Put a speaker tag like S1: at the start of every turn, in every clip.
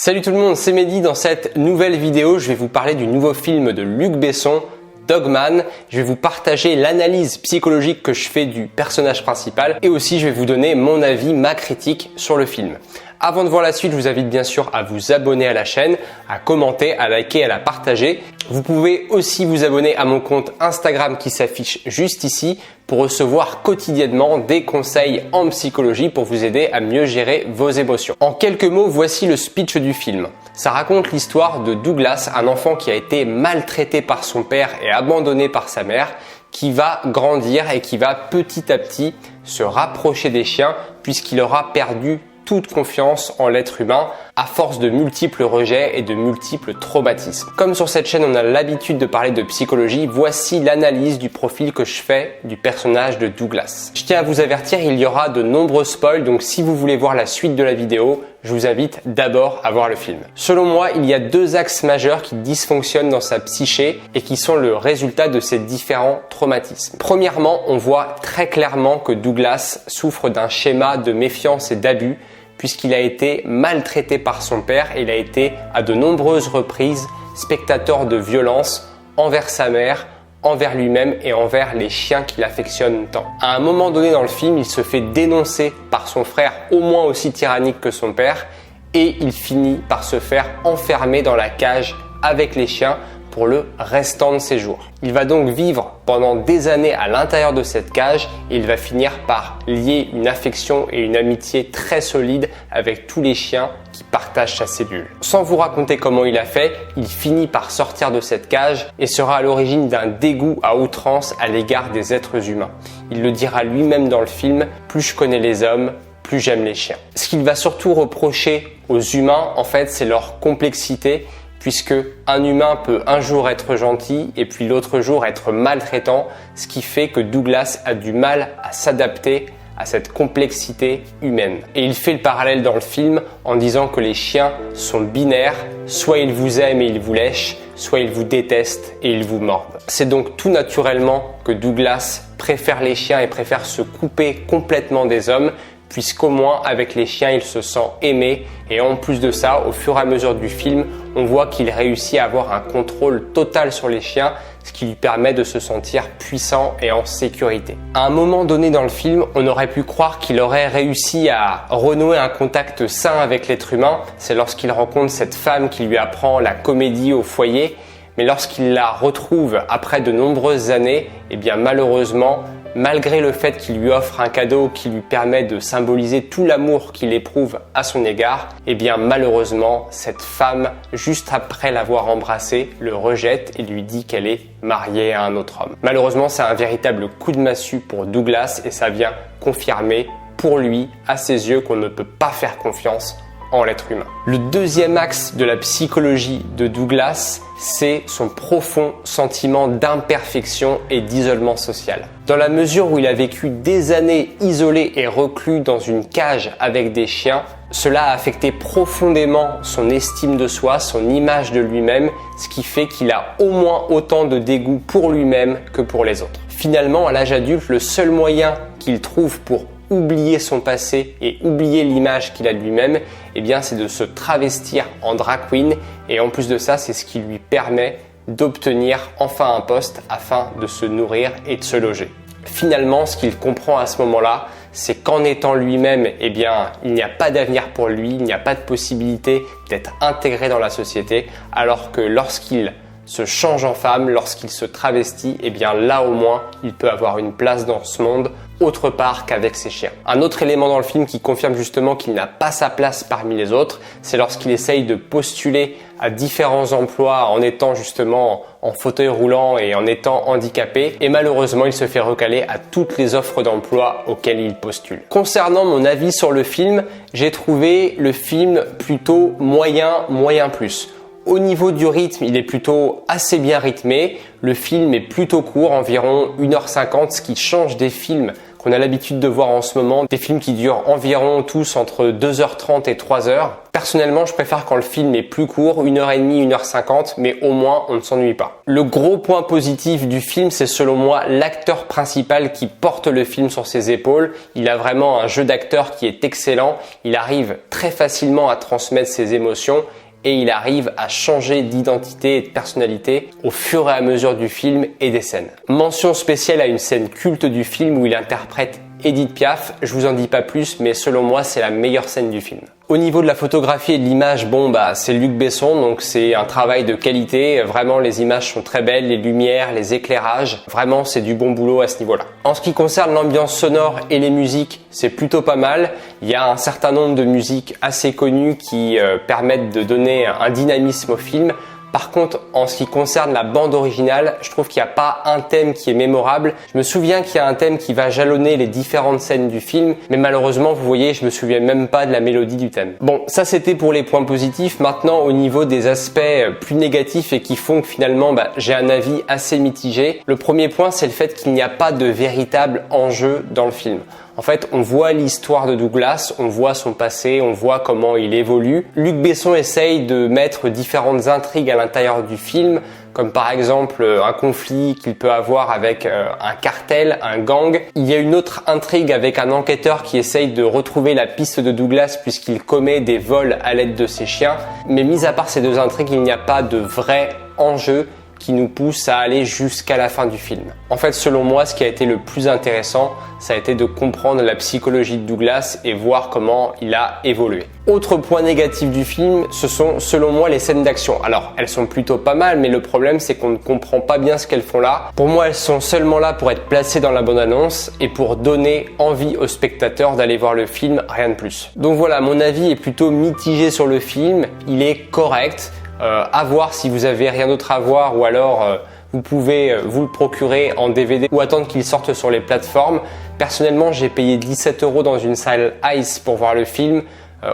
S1: Salut tout le monde, c'est Mehdi. Dans cette nouvelle vidéo, je vais vous parler du nouveau film de Luc Besson, Dog Man. Je vais vous partager l'analyse psychologique que je fais du personnage principal et aussi je vais vous donner mon avis, ma critique sur le film. Avant de voir la suite, je vous invite bien sûr à vous abonner à la chaîne, à commenter, à liker, à la partager. Vous pouvez aussi vous abonner à mon compte Instagram qui s'affiche juste ici pour recevoir quotidiennement des conseils en psychologie pour vous aider à mieux gérer vos émotions. En quelques mots, voici le speech du film. Ça raconte l'histoire de Douglas, un enfant qui a été maltraité par son père et abandonné par sa mère, qui va grandir et qui va petit à petit se rapprocher des chiens puisqu'il aura perdu toute confiance en l'être humain à force de multiples rejets et de multiples traumatismes. Comme sur cette chaîne on a l'habitude de parler de psychologie, voici l'analyse du profil que je fais du personnage de Douglas. Je tiens à vous avertir, il y aura de nombreux spoils, donc si vous voulez voir la suite de la vidéo, je vous invite d'abord à voir le film. Selon moi, il y a deux axes majeurs qui dysfonctionnent dans sa psyché et qui sont le résultat de ces différents traumatismes. Premièrement, on voit très clairement que Douglas souffre d'un schéma de méfiance et d'abus puisqu'il a été maltraité par son père et il a été à de nombreuses reprises spectateur de violence envers sa mère, envers lui-même et envers les chiens qu'il affectionne tant. À un moment donné dans le film, il se fait dénoncer par son frère au moins aussi tyrannique que son père et il finit par se faire enfermer dans la cage avec les chiens pour le restant de ses jours. Il va donc vivre pendant des années à l'intérieur de cette cage et il va finir par lier une affection et une amitié très solide avec tous les chiens qui partagent sa cellule. Sans vous raconter comment il a fait, il finit par sortir de cette cage et sera à l'origine d'un dégoût à outrance à l'égard des êtres humains. Il le dira lui-même dans le film, plus je connais les hommes, plus j'aime les chiens. Ce qu'il va surtout reprocher aux humains, en fait, c'est leur complexité, puisque un humain peut un jour être gentil et puis l'autre jour être maltraitant, ce qui fait que Douglas a du mal à s'adapter à cette complexité humaine. Et il fait le parallèle dans le film en disant que les chiens sont binaires, soit ils vous aiment et ils vous lèchent, soit ils vous détestent et ils vous mordent. C'est donc tout naturellement que Douglas préfère les chiens et préfère se couper complètement des hommes, puisqu'au moins avec les chiens il se sent aimé et en plus de ça, au fur et à mesure du film, on voit qu'il réussit à avoir un contrôle total sur les chiens, ce qui lui permet de se sentir puissant et en sécurité. À un moment donné dans le film, on aurait pu croire qu'il aurait réussi à renouer un contact sain avec l'être humain, c'est lorsqu'il rencontre cette femme qui lui apprend la comédie au foyer, mais lorsqu'il la retrouve après de nombreuses années, eh bien malheureusement, malgré le fait qu'il lui offre un cadeau qui lui permet de symboliser tout l'amour qu'il éprouve à son égard, eh bien malheureusement, cette femme, juste après l'avoir embrassé, le rejette et lui dit qu'elle est mariée à un autre homme. Malheureusement, c'est un véritable coup de massue pour Douglas et ça vient confirmer pour lui, à ses yeux, qu'on ne peut pas faire confiance en l'être humain. Le deuxième axe de la psychologie de Douglas, c'est son profond sentiment d'imperfection et d'isolement social. Dans la mesure où il a vécu des années isolé et reclus dans une cage avec des chiens, cela a affecté profondément son estime de soi, son image de lui-même, ce qui fait qu'il a au moins autant de dégoût pour lui-même que pour les autres. Finalement, à l'âge adulte, le seul moyen qu'il trouve pour oublier son passé et oublier l'image qu'il a de lui-même, eh bien c'est de se travestir en drag queen et en plus de ça, c'est ce qui lui permet d'obtenir enfin un poste afin de se nourrir et de se loger. Finalement, ce qu'il comprend à ce moment-là, c'est qu'en étant lui-même, eh bien, il n'y a pas d'avenir pour lui, il n'y a pas de possibilité d'être intégré dans la société, alors que lorsqu'il se change en femme, lorsqu'il se travestit, eh bien là au moins, il peut avoir une place dans ce monde autre part qu'avec ses chiens. Un autre élément dans le film qui confirme justement qu'il n'a pas sa place parmi les autres, c'est lorsqu'il essaye de postuler à différents emplois en étant justement en fauteuil roulant et en étant handicapé et malheureusement il se fait recaler à toutes les offres d'emploi auxquelles il postule. Concernant mon avis sur le film, j'ai trouvé le film plutôt moyen plus. Au niveau du rythme, il est plutôt assez bien rythmé. Le film est plutôt court, environ 1h50, ce qui change des films qu'on a l'habitude de voir en ce moment, des films qui durent environ tous entre 2h30 et 3h. Personnellement, je préfère quand le film est plus court, 1h30, 1h50, mais au moins on ne s'ennuie pas. Le gros point positif du film, c'est selon moi l'acteur principal qui porte le film sur ses épaules. Il a vraiment un jeu d'acteur qui est excellent, il arrive très facilement à transmettre ses émotions et il arrive à changer d'identité et de personnalité au fur et à mesure du film et des scènes. Mention spéciale à une scène culte du film où il interprète Edith Piaf. Je vous en dis pas plus, mais selon moi, c'est la meilleure scène du film. Au niveau de la photographie et de l'image, c'est Luc Besson, donc c'est un travail de qualité. Vraiment, les images sont très belles, les lumières, les éclairages. Vraiment, c'est du bon boulot à ce niveau-là. En ce qui concerne l'ambiance sonore et les musiques, c'est plutôt pas mal. Il y a un certain nombre de musiques assez connues qui permettent de donner un dynamisme au film. Par contre, en ce qui concerne la bande originale, je trouve qu'il n'y a pas un thème qui est mémorable. Je me souviens qu'il y a un thème qui va jalonner les différentes scènes du film, mais malheureusement, vous voyez, je me souviens même pas de la mélodie du thème. Bon, ça c'était pour les points positifs. Maintenant, au niveau des aspects plus négatifs et qui font que finalement, j'ai un avis assez mitigé. Le premier point, c'est le fait qu'il n'y a pas de véritable enjeu dans le film. En fait, on voit l'histoire de Douglas, on voit son passé, on voit comment il évolue. Luc Besson essaye de mettre différentes intrigues à l'intérieur du film, comme par exemple un conflit qu'il peut avoir avec un cartel, un gang. Il y a une autre intrigue avec un enquêteur qui essaye de retrouver la piste de Douglas puisqu'il commet des vols à l'aide de ses chiens. Mais mis à part ces deux intrigues, il n'y a pas de vrai enjeu qui nous pousse à aller jusqu'à la fin du film. En fait, selon moi, ce qui a été le plus intéressant, ça a été de comprendre la psychologie de Douglas et voir comment il a évolué. Autre point négatif du film, ce sont selon moi les scènes d'action. Alors, elles sont plutôt pas mal, mais le problème c'est qu'on ne comprend pas bien ce qu'elles font là. Pour moi, elles sont seulement là pour être placées dans la bande-annonce et pour donner envie aux spectateurs d'aller voir le film, rien de plus. Donc voilà, mon avis est plutôt mitigé sur le film. Il est correct. À voir si vous avez rien d'autre à voir ou alors vous pouvez vous le procurer en DVD ou attendre qu'il sorte sur les plateformes. Personnellement, j'ai payé 17 € dans une salle Ice pour voir le film.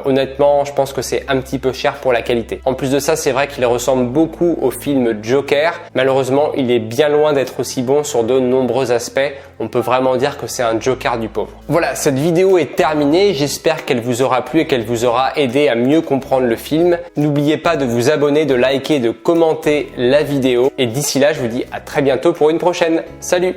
S1: Honnêtement, je pense que c'est un petit peu cher pour la qualité. En plus de ça, c'est vrai qu'il ressemble beaucoup au film Joker. Malheureusement, il est bien loin d'être aussi bon sur de nombreux aspects. On peut vraiment dire que c'est un Joker du pauvre. Voilà, cette vidéo est terminée. J'espère qu'elle vous aura plu et qu'elle vous aura aidé à mieux comprendre le film. N'oubliez pas de vous abonner, de liker, de commenter la vidéo. Et d'ici là, je vous dis à très bientôt pour une prochaine. Salut!